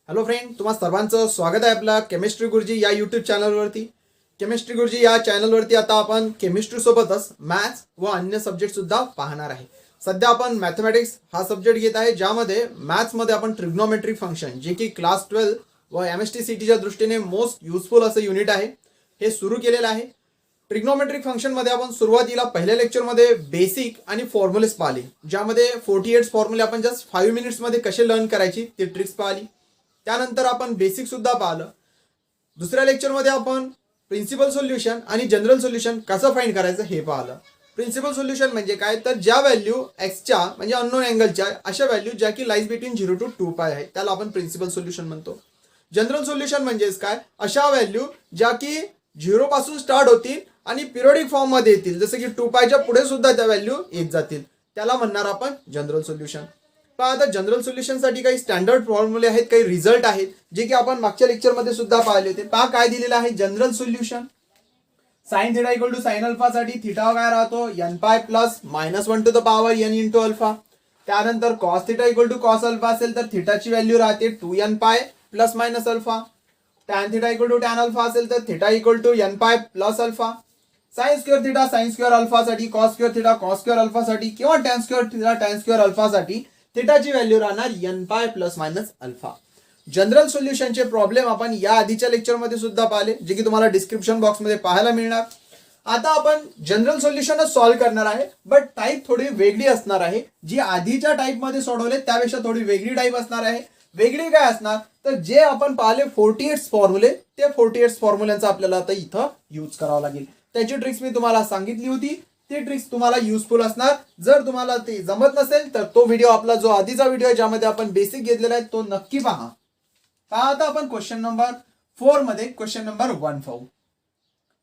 Hello friend, तुम्हा सर्वांचं स्वागत आहे आपला केमिस्ट्री गुरुजी या यूट्यूब चॅनलवरती. केमिस्ट्री गुरुजी या चॅनलवरती आता आपण केमिस्ट्री सोबतच मॅथ्स व अन्य सब्जेक्ट सुद्धा पाहणार आहे. सध्या आपण मॅथमॅटिक्स हा सब्जेक्ट घेत आहे, ज्यामध्ये मॅथ्समध्ये आपण ट्रिग्नोमेट्रिक फंक्शन जे की क्लास 12 व MST-CTच्या दृष्टीने मोस्ट युजफुल असं युनिट आहे हे सुरू केलेलं आहे. ट्रिग्नोमेट्रिक फंक्शनमध्ये आपण सुरुवातीला पहिल्या लेक्चरमध्ये बेसिक आणि फॉर्म्युलेस पाहिले, ज्यामध्ये 48 फॉर्म्युले आपण जस्ट 5 मिनिट्समध्ये कसे लर्न करायची ती ट्रिक्स पाहिली. त्यानंतर आपण बेसिक सुद्धा पाहिलं. दुसऱ्या लेक्चरमध्ये आपण प्रिन्सिपल सोल्युशन आणि जनरल सोल्युशन कसं फाइंड करायचं हे पाहिलं. प्रिन्सिपल सोल्युशन म्हणजे काय, तर ज्या व्हॅल्यू एक्सच्या म्हणजे अननोन अँगलच्या अशा व्हॅल्यू ज्या की लाईज बिटवीन 0 to 2π आहेत त्याला आपण प्रिन्सिपल सोल्युशन म्हणतो. जनरल सोल्युशन म्हणजेच काय, अशा व्हॅल्यू ज्या की 0 पासून स्टार्ट होतील आणि पिरियडिक फॉर्म मध्ये येतील, जसं की 2πच्या पुढे सुद्धा त्या व्हॅल्यू येत जातील, त्याला म्हणणार आपण जनरल सोल्युशन. पहा, आता जनरल सोल्युशनसाठी काही स्टँडर्ड फॉर्म्युले आहेत, काही रिझल्ट आहेत जे की आपण मागच्या लेक्चरमध्ये सुद्धा पाहिले होते. पहा काय दिलेलं आहे general solution. Sine theta equal to sine alpha साठी थिटा काय राहतो nπ plus -1 to the power n into alpha. त्यानंतर cos theta equal to cos alpha असेल तर थिटाची व्हॅल्यू राहते 2nπ plus minus alpha. Tan theta equal to tan alpha असेल तर theta equal to nπ plus alpha. Sine square theta sine square alpha साठी, cos square theta cos square alpha साठी किंवा tan square theta tan square alpha साठी थिटाची value राहणार nπ plus minus alpha. General सोल्युशनचे problem आपण या आधीच्या लेक्चरमध्ये सुद्धा पाहिले, जे की तुम्हाला डिस्क्रिप्शन बॉक्समध्ये पाहायला मिळणार. आता आपण जनरल सोल्युशनच सॉल्व्ह करणार आहे, बट टाईप थोडी वेगळी असणार आहे. जी आधीच्या टाईपमध्ये सोडवले त्यापेक्षा थोडी वेगळी टाईप असणार आहे. वेगळी काय असणार, तर जे आपण पाहिले 48 फॉर्म्युले, ते 48 फॉर्म्युल्यांचा आपल्याला आता इथं यूज करावं लागेल. त्याची ट्रिक्स मी तुम्हाला सांगितली होती, ती ट्रिक्स तुम्हाला युजफुल असणार. जर तुम्हाला ते जमत नसेल तर तो व्हिडिओ आपला जो आधीचा व्हिडिओ आहे ज्यामध्ये आपण बेसिक घेतलेला आहे तो नक्की पहा. आता आपण क्वेश्चन नंबर 4 मध्ये क्वेश्चन नंबर 1 पाहू.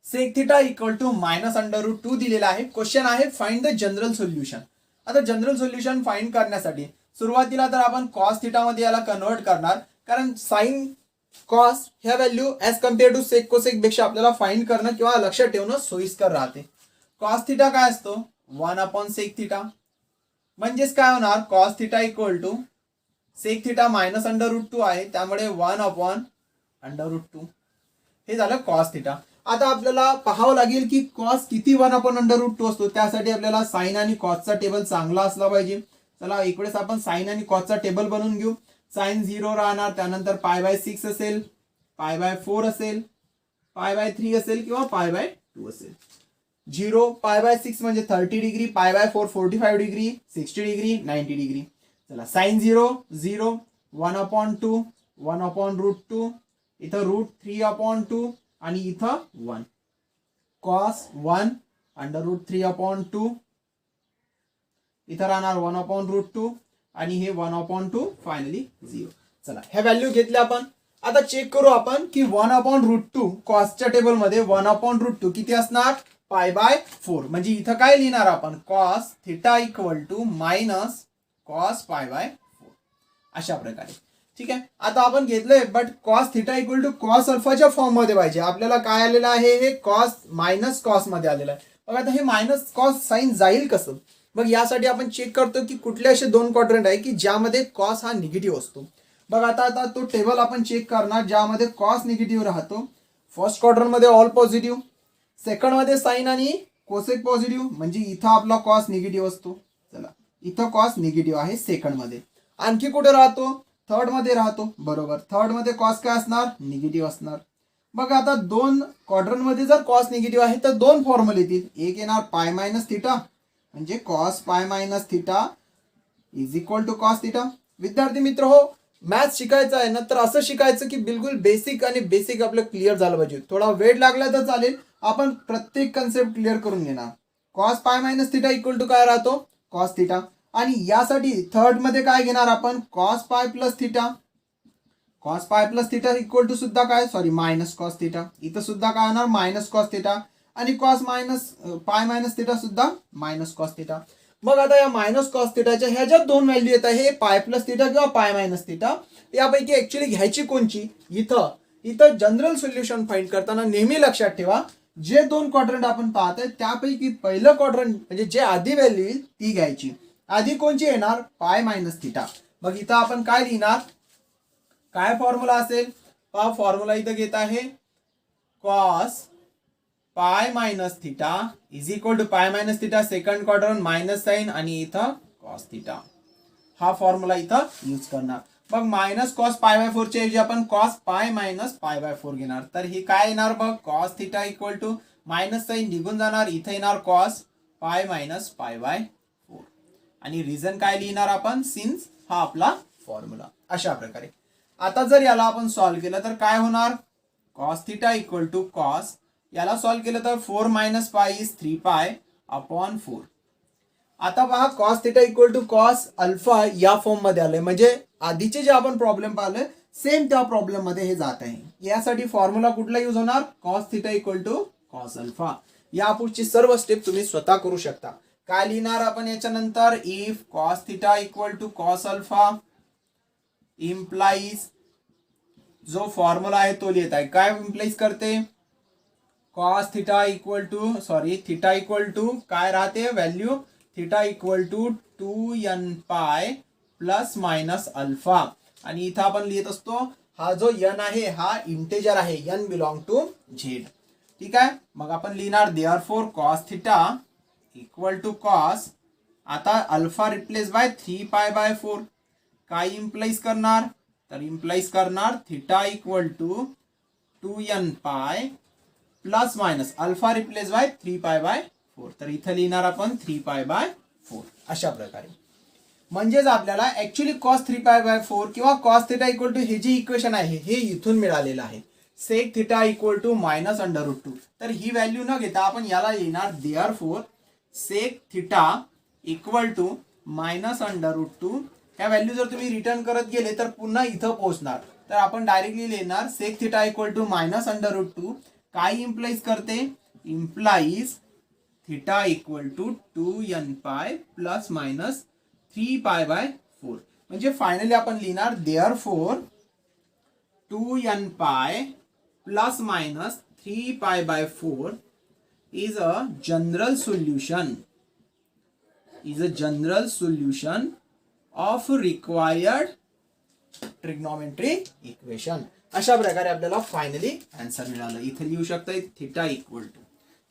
सेक थिटा इक्वल टू -√2 दिलेला आहे. क्वेश्चन आहे फाइंड द जनरल सोल्युशन. आता जनरल सोल्युशन फाइंड करण्यासाठी सुरुवातीला तर आपण कॉस थिटा मध्ये याला कन्वर्ट करणार, कारण साइन कॉस ह्या value as compare to sec cosec पेक्षा आपल्याला फाइंड करणं किंवा लक्षात ठेवणं सोयीस्कर राहते. कॉस थिटा काय असतो 1/सेक थिटा, म्हणजेच काय होणार cos theta equal to sec theta -√2 आहे, त्यामुळे 1/√2 हे झालं कॉस थिटा. आता आपल्याला पाहावं लागेल की कॉस किती 1/√2 असतो. त्यासाठी आपल्याला साइन आणि कॉसचा टेबल चांगला असला पाहिजे. चला एक वेळेस आपण साइन आणि कॉसचा टेबल बनवून घेऊ. साइन 0 राहणार, त्यानंतर π/6 असेल, π/4 असेल, π/3 असेल किंवा π/2 असेल. 0 π/6 म्हणजे 30 डिग्री, π/4 45 डिग्री, 60 डिग्री, 90 डिग्री. चला साइन 0 0, 1/2 1/√2, इथं √3/2 आणि इथं 1. कॉस 1 √3/2, इथं राहणार 1/√2 आणि हे 1/2 फायनली 0. चला ह्या व्हॅल्यू घेतल्या आपण. आता चेक करू आपण की 1/√2 कॉसच्या टेबलमध्ये 1/√2 किती असणार π/4. म्हणजे इथं काय लिहिणार आपण cos theta equal to minus cos π/4 अशा प्रकारे. ठीक आहे, आता आपण घेतलंय, but cos theta equal to cos अल्फाच्या फॉर्म मध्ये पाहिजे. आपल्याला काय आलेलं आहे, हे कॉस मायनस कॉस मध्ये आलेलं आहे. बघा आता हे मायनस कॉस साइन जाईल कसं. मग यासाठी आपण चेक करतो की कुठले असे 2 क्वाड्रंट आहे की ज्यामध्ये कॉस हा निगेटिव्ह असतो. बघा आता तो टेबल आपण चेक करणार ज्यामध्ये कॉस निगेटिव्ह राहतो. फर्स्ट क्वाड्रंट मध्ये ऑल पॉझिटिव्ह, सेकंड मध्ये साइन आणि कोसेक पॉझिटिव्ह, म्हणजे इथं आपला कॉस निगेटिव्ह असतो. चला इथं कॉस निगेटिव्ह आहे सेकंड मध्ये. आणखी कुठे राहतो, थर्ड मध्ये राहतो. बरोबर, थर्ड मध्ये कॉस काय असणार निगेटिव्ह असणार. मग आता 2 क्वाड्रंट मध्ये जर कॉस निगेटिव्ह आहे तर 2 फॉर्म्युले येतील. एक येणार π-θ, म्हणजे cos π-θ is equal to cos theta. विद्यार्थी मित्र हो, मॅथ्स शिकायचं आहे ना तर असं शिकायचं की बिलकुल बेसिक आणि बेसिक आपलं क्लिअर झालं पाहिजे. थोडा वेळ लागला तर चालेल, आपण प्रत्येक कन्सेप्ट क्लिअर करून घेणार. कॉस π-θ इक्वल टू काय राहतो कॉस थिटा. आणि यासाठी थर्ड मध्ये काय घेणार आपण cos π plus theta. Cos π plus theta equal to सुद्धा काय मायनस कॉस थिटा. इथं सुद्धा काय होणार मायनस कॉस थिटा. आणि कॉस π-θ सुद्धा मायनस कॉस थिटा. मग आता या मायनस कॉस थिटाच्या ह्या ज्या 2 व्हॅल्यू येतात, हे π+θ किंवा π-θ, यापैकी ऍक्च्युअली घ्यायची कोणची. इथं जनरल सोल्युशन फाइंड करताना नेहमी लक्षात ठेवा, जे 2 क्वाड्रंट आपण पाहतोय त्यापैकी पहिलं क्वाड्रंट म्हणजे जे आधी व्हॅल्यू येईल ती घ्यायची. आधी कोणची येणार π-θ. मग इथं आपण काय लिहिणार, काय फॉर्म्युला असेल, हा फॉर्म्युला इथं घेत आहे cos pi minus theta is equal to pi minus theta second quadrant minus sine आणि इथं कॉस थिटा, हा फॉर्म्युला इथं यूज करणार. मग मायनस कॉस पाय बाय 4 च्या ऐवजी आपण cos pi minus pi by 4 घेणार. तर ही काय येणार बघ, cos theta equal to minus sine निघून जाणार, इथं येणार cos pi minus pi by 4 आणि रिझन काय लिहिणार आपण, सिन्स हा आपला फॉर्म्युला. अशा प्रकारे आता जर याला आपण सॉल्व्ह केलं तर काय होणार, cos theta equal to cos, याला सॉल्व्ह केलं तर 4 minus pi is 3 pi upon 4. आता पहा cos theta equal to cos alpha या फॉर्म मध्ये आलंय, म्हणजे आधीचे जे आपण प्रॉब्लेम पाहिले सेम त्या प्रॉब्लेम मध्ये हे जात आहे. यासाठी फॉर्म्युला कुठला यूज होणार, cos theta equal to cos alpha. यापुढची सर्व स्टेप तुम्ही स्वतः करू शकता. काय लिहिणार आपण याच्यानंतर, if cos theta equal to cos alpha implies, जो फॉर्म्युला आहे तो लिहित आहे, काय इम्प्लाइज करते, cos theta equal to theta equal to काय राहते value, theta equal to 2n pi plus minus alpha. आणि इथं आपण लिहित असतो हा जो n आहे हा इंटेजर आहे, n बिलॉंग टू झेड. ठीक आहे, मग आपण लिहिणार therefore cos theta equal to cos, आता alpha replace by 3 pi by 4, काय इम्प्लाइज करणार, तर इम्प्लाइज करणार theta equal to 2n pi plus minus alpha replace by 3 pi by 4, तर इथं लिहिणार आपण 3 पाय बाय 4. अशा प्रकारे म्हणजेच आपल्याला ऍक्च्युली कॉस 3 पाय बाय 4 किंवा कॉस थिटा इक्वल टू हे जे इक्वेशन आहे हे इथून मिळालेलं आहे, sec theta equal to minus under root 2. तर ही व्हॅल्यू न घेता आपण याला लिहिणार therefore sec theta equal to minus under root 2. ह्या व्हॅल्यू जर तुम्ही रिटर्न करत गेले तर पुन्हा इथं पोहोचणार, तर आपण डायरेक्टली लिहिणार sec theta equal to minus under root 2. काय इम्प्लाइज करते, implies theta equal to 2n pi plus minus 3 pi by 4. म्हणजे फायनली आपण लिहिणार therefore 2n pi plus minus 3 pi by 4 is a general solution of required trigonometry equation. अशा प्रकारे आपल्याला finally answer मिळालं. इथे लिहू शकता थिटा इक्वल टू.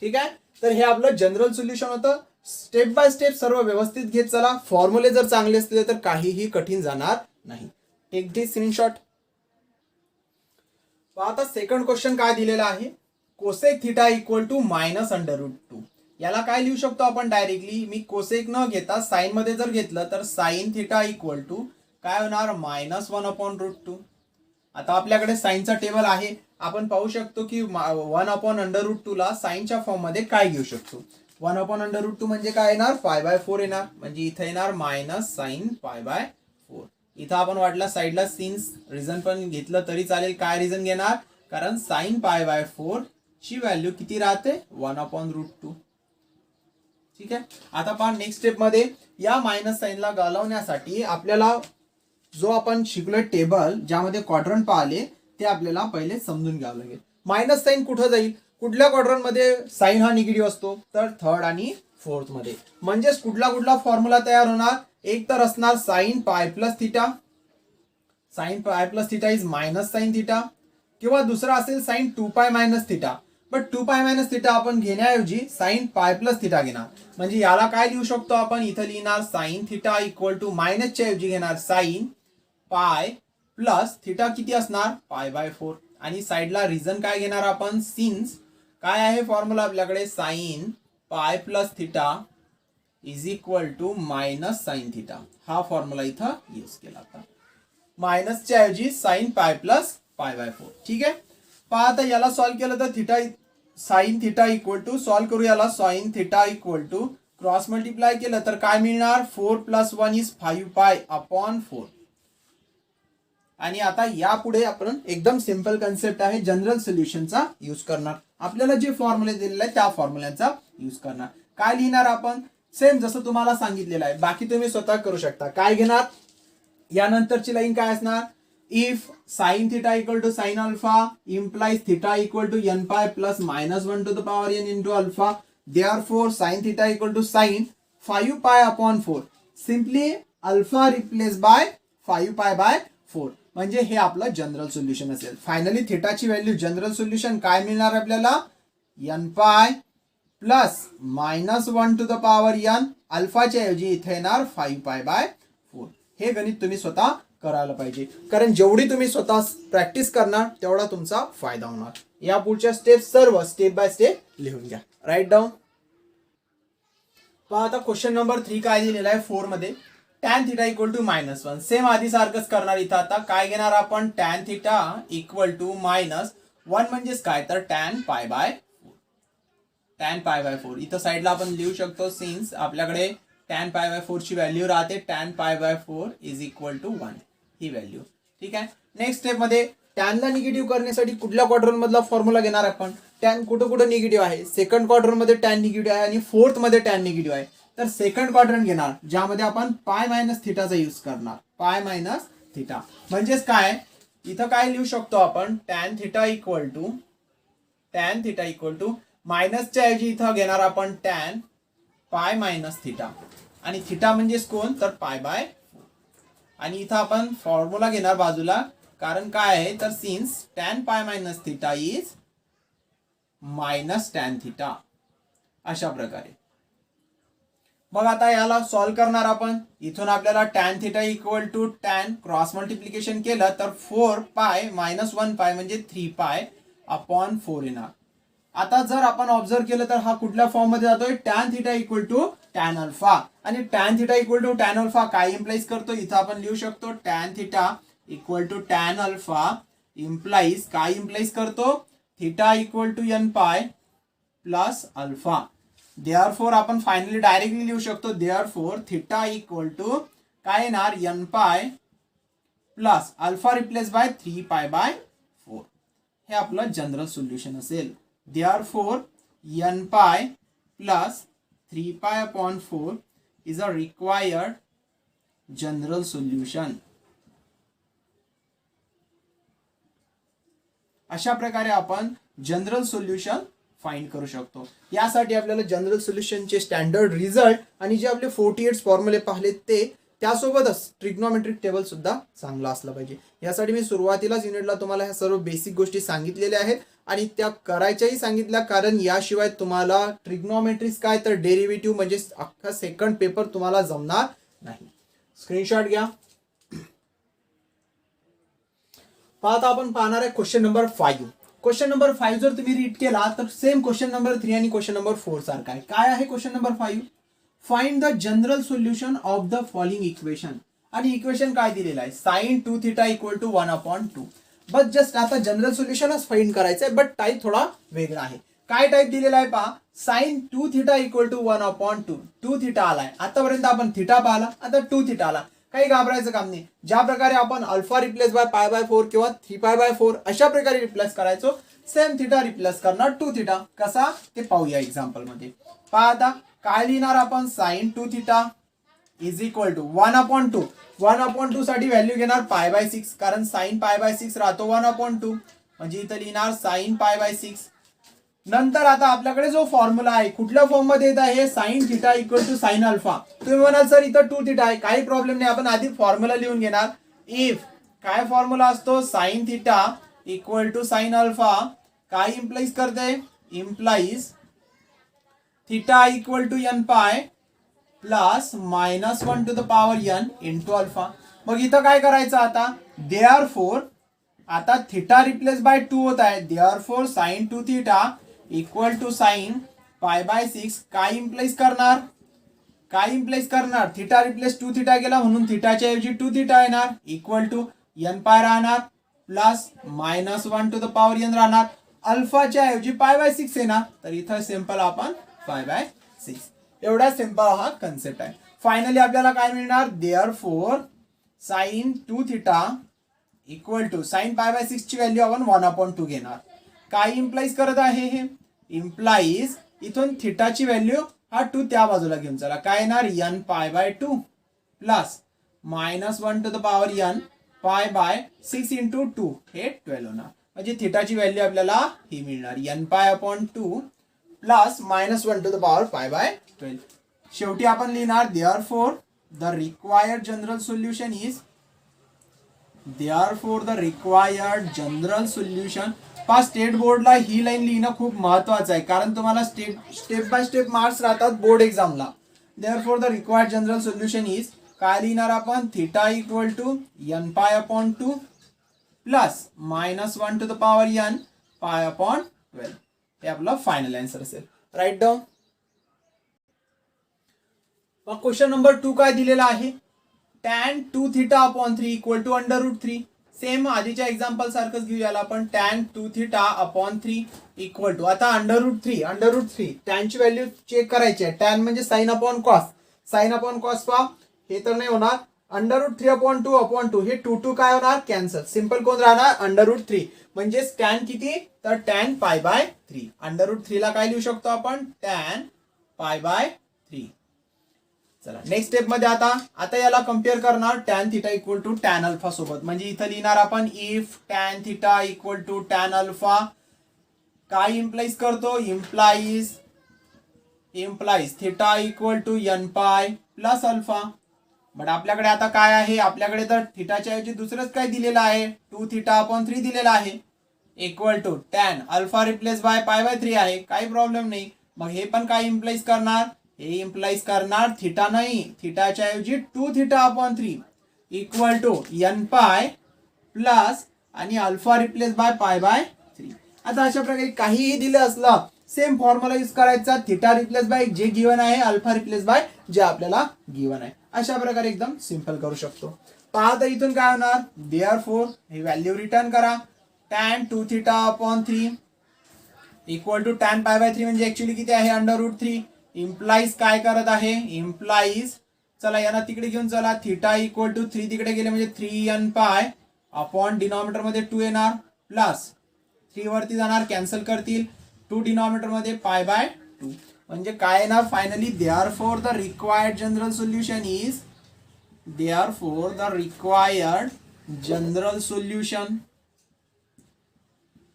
ठीक आहे, तर हे आपलं जनरल सोल्युशन होतं. स्टेप बाय स्टेप सर्व व्यवस्थित घेत चला. फॉर्म्युले जर चांगले असले तर काहीही कठीण जाणार नाही. Take this screenshot. आता सेकंड क्वेश्चन काय दिलेला आहे, cosec theta equal to minus under root 2. याला काय लिहू शकतो आपण डायरेक्टली, मी कोसेक न घेता साइन मध्ये जर घेतलं तर साइन थिटा इक्वल टू काय होणार, मायनस 1 अपॉन रूट 2. आता आपल्याकडे साइनचा टेबल आहे, आपण पाहू शकतो की 1 अपॉन अंडर रूट 2 ला साइनच्या फॉर्म मध्ये काय घेऊ शकतो. 1 अपॉन अंडर रूट 2 म्हणजे काय येणार, पाय बाय 4 येणार, म्हणजे इथे येणार मायनस साइन पाय बाय 4. इथं आपण वाटला साईडला सिन्स रिझन पण घेतलं तरी चालेल. काय रिझन घेणार, कारण साइन पाय बाय 4 ची व्हॅल्यू किती राहते, 1 अपॉन रूट 2. ठीक आहे, आता पहा नेक्स्ट स्टेप मध्ये या मायनस साइनला घालवण्यासाठी आपल्याला जो आपण शिकलोय टेबल ज्यामध्ये क्वाड्रंट पाहिले ते आपल्याला पहिले समजून घ्यावं लागेल. मायनस साइन कुठं जाईल, कुठल्या क्वाड्रंट मध्ये साइन हा निगेटिव्ह असतो, तर थर्ड आणि फोर्थ मध्ये. म्हणजेच कुठला फॉर्म्युला तयार होणार, एक तर असणार sign pi plus theta, sign pi plus theta is minus sine theta, किंवा दुसरा असेल साइन 2 पाय मायनस थिटा. बट 2 पाय मायनस थिटा आपण घेण्याऐवजी साइन पाय प्लस थिटा घेणार. म्हणजे याला काय लिहू शकतो आपण, इथं लिहिणार साइन थिटा इक्वल टू मायनसच्या ऐवजी घेणार साइन पाय प्लस थिटा किती असणार, पाय बाय 4. आणि साइडला रिझन काय घेणार आपण, सिन्स काय आहे फॉर्म्युला आपल्याकडे, sine pi plus theta is equal to minus sine theta. हा फॉर्म्युला इथं यूज केला होता, मायनसच्या ऐवजी sign pi plus pi by 4. ठीक आहे, पहा आता याला सॉल्व्ह केलं तर theta sine theta equal to, solve करू याला, sine theta equal to cross multiply केलं तर काय मिळणार, 4 प्लस 1 इज 5 पाय अपॉन 4. आणि आता यापुढे आपण एकदम सिंपल कन्सेप्ट आहे, जनरल सोल्युशनचा यूज करणार. आपल्याला जे फॉर्म्युले दिलेले आहे त्या फॉर्म्युल्याचा यूज करणार. काय लिहिणार आपण, सेम जसं तुम्हाला सांगितलेलं आहे, बाकी तुम्ही स्वतः करू शकता. काय घेणार, यानंतरची लाईन काय असणार, if sine theta equal to sine alpha implies theta equal to n pi plus minus 1 to the power n into alpha, therefore sine theta equal to sine 5 pi upon 4. Simply alpha replace by 5 pi by 4. म्हणजे हे आपलं general solution असेल. Finally थिटाची value general solution काय मिळणार आपल्याला, N pi plus -1 to the power N. अल्फाच्या ऐवजी इथे येणार 5π/4. हे गणित तुम्ही स्वतः करायला पाहिजे, कारण जेवढी तुम्ही स्वतः प्रॅक्टिस करणार तेवढा तुमचा फायदा होणार. या पुढच्या स्टेप सर्व स्टेप बाय स्टेप लिहून घ्या, राईट डाऊन. पहा आता क्वेश्चन नंबर 3 काय दिलेला आहे 4 मध्ये. tan theta equal to -1. Same आधी सारखंच करणार. इथं आता काय घेणार आपण, tan थिटा इक्वल टू -1 म्हणजेच काय तर tan π/4. इथं साईडला आपण लिहू शकतो, सिन्स आपल्याकडे tan π/4 ची व्हॅल्यू राहते, tan π/4 इज इक्वल टू 1 ही व्हॅल्यू. ठीक आहे. नेक्स्ट स्टेप मध्ये tan ला निगेटिव्ह करण्यासाठी कुठल्या क्वाड्रंट मधला फॉर्म्युला घेणार आपण. tan कुठं निगेटिव्ह आहे, सेकंड क्वाड्रंट मध्ये tan निगेटिव्ह आहे आणि फोर्थ मध्ये tan निगेटिव्ह आहे. तर सेकंड क्वाड्रंट घेणार, ज्यामध्ये आपण π - चा यूज करणार. π - म्हणजेच काय, इथं काय लिहू शकतो आपण, tan थिटा इक्वल टू मायनसच्या ऐवजी इथं घेणार आपण tan π - आणि थिटा म्हणजेच कोण तर π/4. आणि इथं आपण फॉर्म्युला घेणार बाजूला, कारण काय आहे तर since tan π - is -tan theta. अशा प्रकारे मग आता याला सॉल्व्ह करणार आपण. इथून आपल्याला tan theta equal to tan cross multiplication केलं तर 4π - 1π म्हणजे 3π/4 येणार. आता जर आपण ऑब्झर्व केलं तर हा कुठल्या फॉर्म मध्ये जातोय, tan theta equal to tan alpha. आणि tan theta equal to tan alpha काय इम्प्लाइज करतो, इथं आपण लिहू शकतो tan theta equal to tan alpha implies काय इम्प्लाइज करतो, theta equal to n pi plus alpha. Therefore आपण फायनली डायरेक्टली लिहू शकतो, देअरफॉर थिटा इक्वल टू काय येणार n pi plus alpha replace bye 3π/4. हे आपलं जनरल सोल्युशन असेल. Therefore n pi plus 3π/4 is a required general solution. अशा प्रकारे आपण जनरल सोल्युशन फाइंड करू शकतो. यासाठी आपल्याला जनरल सोल्युशनचे स्टँडर्ड रिझल्ट आणि जे आपले 48 फॉर्म्युले पाहिले ते, त्यासोबतच ट्रिग्नोमेट्रिक टेबल सुद्धा चांगला असला पाहिजे. यासाठी मी सुरुवातीलाच युनिटला तुम्हाला ह्या सर्व बेसिक गोष्टी सांगितलेल्या आहेत आणि त्या करायच्याही सांगितल्या, कारण याशिवाय तुम्हाला ट्रिग्नोमेट्रिक्स काय तर डेरिव्हेटिव्ह म्हणजे अख्खा सेकंड पेपर तुम्हाला जमणार नाही. स्क्रीनशॉट घ्या. आता आपण पाहणार आहे क्वेश्चन नंबर 5. क्वेश्चन नंबर 5 जर तुम्ही रीड केला तर सेम क्वेश्चन नंबर 3 आणि क्वेश्चन नंबर 4 सारखा आहे. काय आहे question number 5, find the general solution of the following equation. आणि इक्वेशन काय दिलेलं आहे, sin 2 थिटा इक्वल टू 1/2. बस जस्ट आता जनरल सोल्युशनच फाइंड करायचं आहे, बट टाइप थोडा वेगळा आहे. काय टाइप दिलेला आहे पहा, sin 2 theta equal to 1/2. 2 theta आलाय, आतापर्यंत आपण थिटा पाहिला, आता 2 थिटा आला. काही घाबरायचं काम नाही. ज्या प्रकारे आपण अल्फा रिप्लेस बाय π/4 किंवा 3π/4 अशा प्रकारे रिप्लेस करायचो, सेम थिटा रिप्लेस करणार 2 थिटा. कसा ते पाहूया एक्झाम्पल मध्ये. पहा आता काय लिहिणार आपण, sin 2 theta is equal to 1/2. 1/2 साठी व्हॅल्यू घेणार π/6, कारण sin π/6 राहतो 1/2. म्हणजे इथं लिहिणार sin π/6. नंतर आता आपल्याकडे जो फॉर्म्युला आहे कुठल्या फॉर्म मध्ये येत आहे, sin theta equal to sin alpha. तुम्ही म्हणाल सर इथं 2 थिटा आहे, काही प्रॉब्लेम नाही. आपण आधी फॉर्म्युला लिहून घेणार. इफ काय फॉर्म्युला असतो, sin theta equal to sin alpha काय इम्प्लाइज करते, implies theta equal to n pi plus -1 to the power n into alpha. मग इथं काय करायचं आता, देअरफॉर आता थिटा रिप्लेस बाय 2 होत आहे, therefore sin 2 theta equal to sin π/6 काय इम्प्लाइज करणार, थिटा रिप्लेस 2 थिटा गेला म्हणून थिटाच्या ऐवजी 2 थिटा येणार, इक्वल टू n पाय राहणार plus -1 to the power n राहणार, अल्फाच्या ऐवजी π/6 येणार. तर इथं सिंपल आपण π/6. एवढा सिंपल हा कन्सेप्ट आहे. फायनली आपल्याला काय मिळणार, therefore sin 2 theta equal to sin π/6 ची व्हॅल्यू आपण 1/2 घेणार. काय इम्प्लाइज करत आहे, हे इम्प्लाइज इथून थिटाची व्हॅल्यू हा 2 त्या बाजूला घेऊन चला, काय येणार n π/2 plus -1 to the power n π/6 into 2 हे 12 होणार. म्हणजे थिटाची व्हॅल्यू आपल्याला ही मिळणार n π/2 plus -1 to the power π/12. शेवटी आपण लिहिणार, therefore the required general solution is therefore the required general solution. पहा स्टेट बोर्डला ही लाईन लिहिणं खूप महत्वाचं आहे, कारण तुम्हाला स्टेप बाय स्टेप मार्क्स राहतात बोर्ड एक्झामला. Therefore the required general solution is काय लिहिणार आपण, theta equal to N pi upon 2 plus -1 to the power N pi upon 12. हे आपलं फायनल आन्सर असेल. Write down. मग क्वेश्चन नंबर 2 काय दिलेला आहे, tan 2 theta upon 3 equal to √3. Same आधीच्या एक्झाम्पल सारखंच घेऊ याला आपण. tan 2 theta upon 3 equal to, आता √3 tan ची व्हॅल्यू चेक करायची आहे. tan म्हणजे sine upon cos. Sine upon cos पहा, हे तर नाही होणार. √3 अपॉन 2 हे 2 काय होणार, कॅन्सल. सिंपल कोण राहणार, √3. म्हणजे tan किती, तर tan पाय बाय 3. √3 ला काय लिहू शकतो आपण, tan पाय बाय 3. चला नेक्स्ट स्टेप मध्ये आता याला कम्पेअर करणार tan theta equal to tan alpha सोबत. म्हणजे इथं लिहिणार आपण if tan theta equal to tan alpha. काय इम्प्लाइज करतो, implies theta equal to n pi plus alpha. But आपल्याकडे आता काय आहे, आपल्याकडे तर थिटाच्या ऐवजी दुसरंच काय दिलेलं आहे, 2 थीटा अपॉन 3 दिलेला आहे. Equal to tan alpha replace by pi by 3 आहे, काही प्रॉब्लेम नाही. मग हे पण काय इम्प्लाइज करणार, हे इम्प्लाइज करणार थिटा नाही, थिटाच्या ऐवजी 2 theta upon 3 equal to n pi plus आणि alpha replace by pi by 3. आता अशा प्रकारे काहीही दिलं असलं, सेम फॉर्म्युला यूज करायचा. थिटा रिप्लेस बाय जे गिवन आहे, अल्फा रिप्लेस बाय जे आपल्याला गिवन आहे. अशा प्रकारे एकदम सिंपल करू शकतो. पहा तर इथून काय होणार, देअरफॉर हे व्हॅल्यू रिटर्न करा. tan 2 theta upon 3 equal to tan pi by 3 म्हणजे ऍक्च्युअली किती आहे, √3. इम्प्लाइज काय करत आहे, इम्प्लाइज, चला यांना तिकडे घेऊन चला. थिटा इक्वल टू 3 तिकडे गेले म्हणजे 3n पाय अपॉन डिनॉमिनेटर मध्ये 2 येणार प्लस 3 वरती जाणार, कॅन्सल करतील. 2 डिनॉमिनेटर मध्ये पाय बाय 2. म्हणजे काय येणार finally, therefore the required general solution is, therefore the required general solution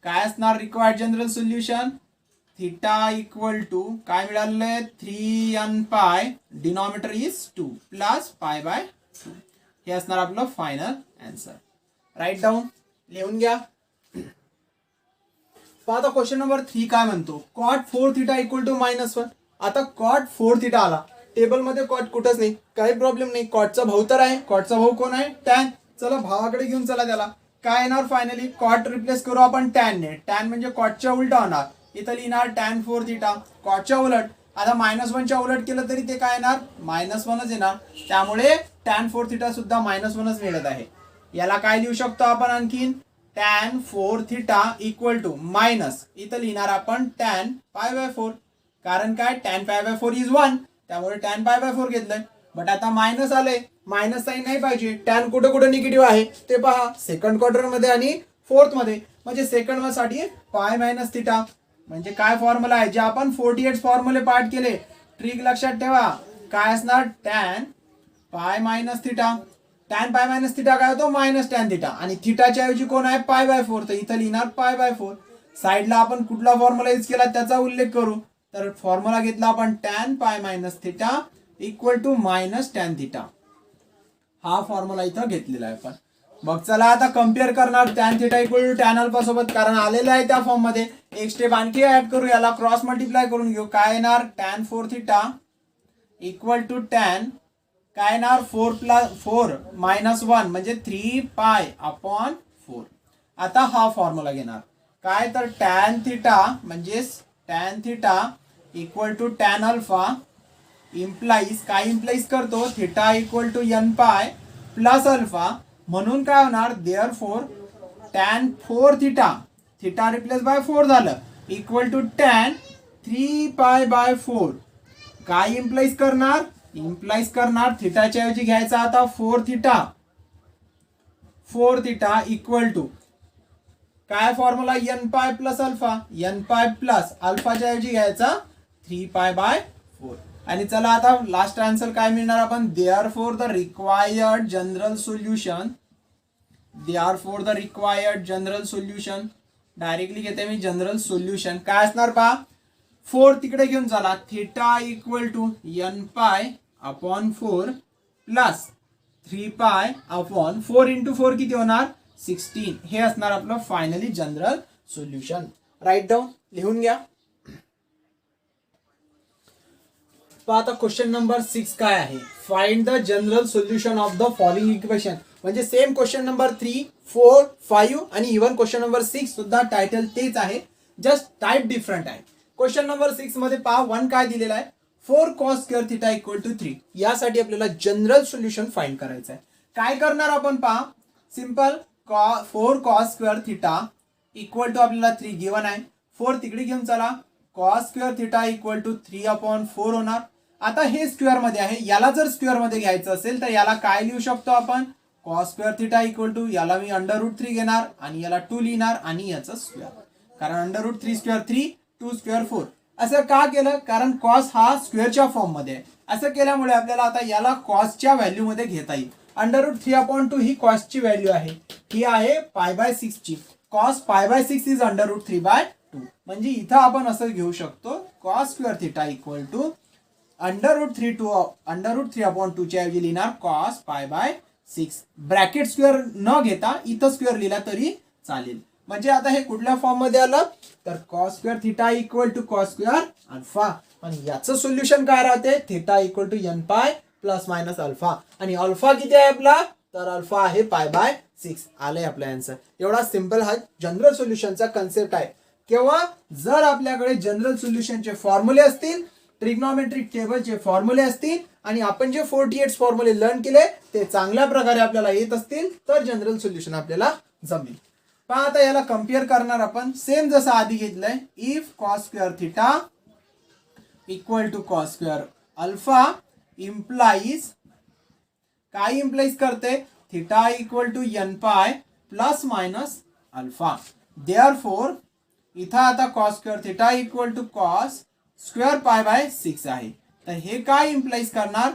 काय असणार, required general solution theta equal to काय मिळालेलं आहे, 3n pi denominator is 2 plus pi by 2. हे असणार आपलं फायनल आन्सर. राईट डाऊन, लिहून घ्या. आता क्वेश्चन नंबर 3 काय म्हणतो, cot 4 थीटा इक्वल टू -1. आता cot 4 थीटा आला, टेबल मध्ये कॉट कुठंच नाही, काही प्रॉब्लेम नाही. कॉटचा भाऊ तर आहे, कॉटचा भाऊ कोण आहे, टॅन. चला भावाकडे घेऊन चला. त्याला काय येणार फायनली, कॉट रिप्लेस करू आपण टॅन ने. टॅन म्हणजे कॉटच्या उलट होणार, इथं लिहिणार tan 4 थीटा कॉटच्या उलट. आता -1 च्या उलट केलं तरी ते काय येणार, -1च येणार. त्यामुळे tan 4 थीटा सुद्धा -1च मिळत आहे. याला काय लिहू शकतो आपण आणखीन, tan 4 theta equal to minus, इथं लिहिणार आपण tan पाय बाय 4. कारण काय, tan पाय बाय 4 इज 1, त्यामुळे tan पाय बाय 4 घेतलंय. बट आता मायनस आलंय, मायनस साईन नाही पाहिजे. tan कुठं कुठं निगेटिव्ह आहे ते पहा, सेकंड क्वार्टर मध्ये आणि फोर्थ मध्ये. म्हणजे सेकंड साठी पाय मायनस थिटा. म्हणजे काय फॉर्म्युला आहे, जे आपण 48 फॉर्म्युले पाठ केले, ट्रिक लक्षात ठेवा. काय असणार, tan pi minus theta. tan pi minus theta काय होतो, -tan थिटा. आणि थिटाच्या ऐवजी कोण आहे, पाय बाय 4, तर इथं लिहिणार पाय बाय 4. साईडला आपण कुठला फॉर्म्युला यूज केला त्याचा उल्लेख करू. तर फॉर्म्युला घेतला आपण tan pi minus theta equal to -tan theta. हा फॉर्म्युला इथं घेतलेला आहे आपण. मग चला आता कम्पेअर करणार tan theta equal to tan alpha सोबत, कारण आलेलं आहे त्या फॉर्म मध्ये. एक स्टेप आणखी ऍड करू, याला क्रॉस मल्टिप्लाय करून घेऊ. काय येणार, tan 4 theta equal to tan काय येणार, 4 - 1 म्हणजे 3 पाय अपॉन 4. आता हा फॉर्म्युला घेणार काय, तर tan थिटा म्हणजे tan theta equal to tan alpha implies काय इम्प्लाइज करतो, theta equal to n pi plus alpha. म्हणून काय होणार, therefore tan 4 theta, theta replace by 4 झालं, equal to tan 3 pi by 4. काय इम्प्लाइज करणार, इम्प्लाइज करणार थिटाच्या ऐवजी घ्यायचा आता 4 थिटा इक्वल टू काय formula, n pi plus alpha, n pi plus अल्फाच्या ऐवजी घ्यायचा 3 पाय बाय 4. आणि चला आता लास्ट आन्सर काय मिळणार आपण, therefore the required general solution, therefore the required general solution. Directly घेते मी जनरल सोल्युशन. काय असणार पहा, 4 तिकडे घेऊन चला, theta equal to n pi upon 4 plus 3 pi upon 4 into 4 किती होणार 16. हे असणार आपलं finally general solution. Write down लिहून घ्या. आता क्वेश्चन नंबर 6 काय आहे, find the general solution of the following equation. म्हणजे सेम क्वेश्चन नंबर 3, 4, 5 आणि इव्हन क्वेश्चन नंबर 6 सुद्धा टायटल तेच आहे, जस्ट टाइप डिफरंट आहे. क्वेश्चन नंबर 6 मध्ये पहा 1 काय दिलेला आहे 4 cos square theta equal to 3. यासाठी आपल्याला जनरल सोल्युशन फाइंड करायचं आहे. काय करणार आपण पहा simple 4 cos square theta equal to आपल्याला 3 गिवन आहे. 4 तिकडे घेऊन चला cos square theta equal to 3 upon 4 होणार. आता हे स्क्वेअर मध्ये आहे, याला जर स्क्वेअर मध्ये घ्यायचं असेल तर याला काय लिहू शकतो आपण cos square theta equal to याला मी √3 घेणार आणि याला 2 लिहिणार आणि याचा स्क्वेअर, कारण √3 स्क्वेअर 3 2 स्क्वेअर 4. असं का केलं कारण cos हा स्क्वेअरच्या फॉर्म मध्ये आहे. असं केल्यामुळे आपल्याला आता याला cosच्या व्हॅल्यू मध्ये घेता येईल. √3 अपॉन 2 ही cosची व्हॅल्यू आहे, ही आहे π/6 ची. cos π/6 is √3/2. म्हणजे इथं आपण असं घेऊ शकतो cos square theta equal to √3 upon 2 च्या ऐवजी लिहिणार cos π/6. ब्रॅकेट स्क्वेअर न घेता इथं स्क्वेअर लिहिला तरी चालेल. म्हणजे आता हे कुठल्या फॉर्म मध्ये आलं तर cos square theta equal to cos square alpha. आणि याचं सोल्युशन काय राहते theta equal to n pi plus minus alpha. आणि अल्फा किती आहे आपला तर अल्फा आहे π/6. आलंय आपला आन्सर. एवढा सिंपल हा जनरल सोल्युशनचा कन्सेप्ट आहे. केव्हा जर आपल्याकडे जनरल सोल्युशनचे फॉर्म्युले असतील, ट्रिग्नोमेट्रिक टेबलचे फॉर्म्युले असतील आणि आपण जे 48 फॉर्म्युले लर्न केले ते चांगल्या प्रकारे आपल्याला येत असतील तर जनरल सोल्युशन आपल्याला जमेल. पहा आता याला कम्पेअर करणार आपण सेम जसं आधी घेतलंय. If cos square theta equal to cos square alpha implies काय इम्प्लाइज करते theta equal to n pi plus minus alpha. Therefore इथं आता cos square theta equal to cos square π/6 आहे. तर हे काय इम्प्लाइज करणार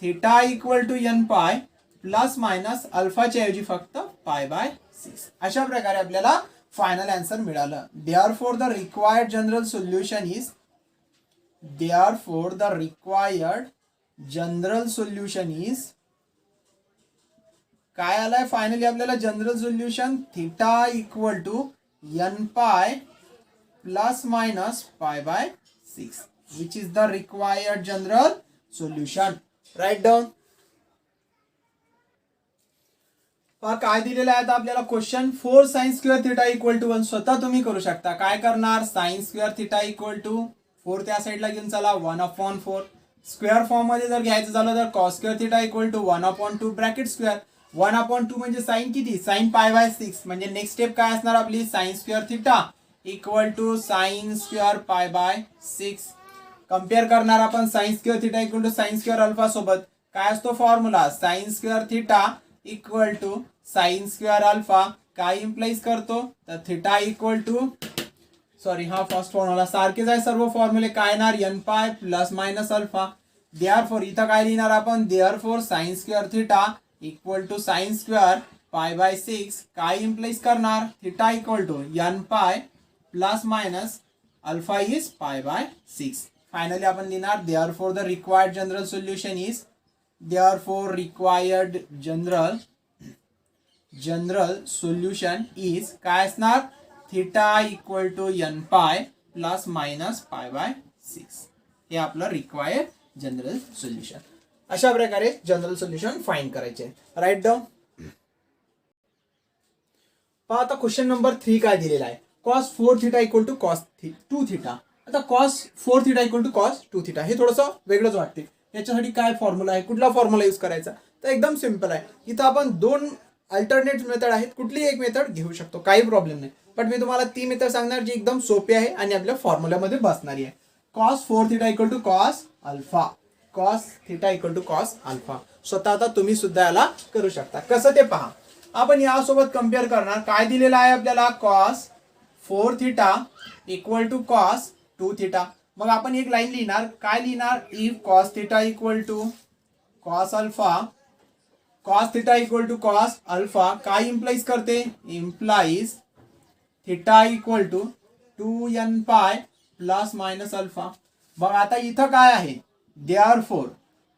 theta equal to n pi plus minus अल्फाच्या ऐवजी फक्त π/6. अशा प्रकारे आपल्याला फायनल आन्सर मिळालं. Therefore the required general solution is काय आलाय फायनली आपल्याला general solution theta equal to n pi plus minus π/6 which is the required general solution. Write down. काय दिलेलं आहे आता आपल्याला question 4 sin square theta equal to 1. स्वतः तुम्ही करू शकता. काय करणार sin square theta equal to 4 त्या साईडला घेऊन चला 1/4. स्क्वेअर फॉर्म मध्ये जर घ्यायचं झालं तर cos square theta equal to 1/2 bracket square. 1/2 म्हणजे साइन किती साइन π/6. म्हणजे नेक्स्ट स्टेप काय असणार आपली sin square theta equal to sin square π/6. Compare करणार आपण sin square theta equal to sin square alpha सोबत. काय असतो formula sin square theta equal to sin square alpha. काय इम्प्लाइज करतो तर थिटा इक्वल टू हा फर्स्ट फॉर्म्युला सारखेच आहे सर्व फॉर्म्युले. काय येणार n pi plus minus alpha. Therefore इथं काय लिहिणार आपण therefore sin square theta equal to sin square π/6. काय इम्प्लाइज करणार theta equal to n pi plus minus alpha is π/6. Finally आपण लिहिणार therefore the required general solution is general solution is काय असणार theta equal to n pi plus minus π/6. हे आपलं required general solution. अशा प्रकारे जनरल सोल्युशन फाइंड करायचे. Right down. पहा आता क्वेश्चन नंबर 3 काय दिलेला आहे cos 4 theta equal to cos 2 theta. आता cos 4 theta equal to cos 2 theta हे थोडंसं वेगळंच वाटते. याच्यासाठी काय फॉर्म्युला आहे कुठला फॉर्म्युला यूज करायचा तर एकदम सिंपल आहे. इथं आपण 2 अल्टरनेट मेथड आहेत कुठली एक मेथड घेऊ शकतो काही प्रॉब्लेम नाही. बट मी तुम्हाला ती मेथड सांगणार जी एकदम सोपी आहे आणि आपल्या फॉर्म्युल्यामध्ये बसणारी आहे. cos 4 theta equal to cos alpha. cos theta equal to cos alpha. स्वतः आता तुम्ही सुद्धा याला करू शकता. कसं ते पहा. आपण यासोबत कम्पेअर करणार. काय दिलेलं आहे आपल्याला cos 4 theta equal to cos 2 theta. मग आपण एक लाईन लिहिणार. काय लिहिणार if cos theta equal to cos alpha cos theta equal to cos alpha काय इम्प्लाइज करते implies theta equal to 2n pi plus minus alpha. मग आता इथं काय आहे देअरफॉर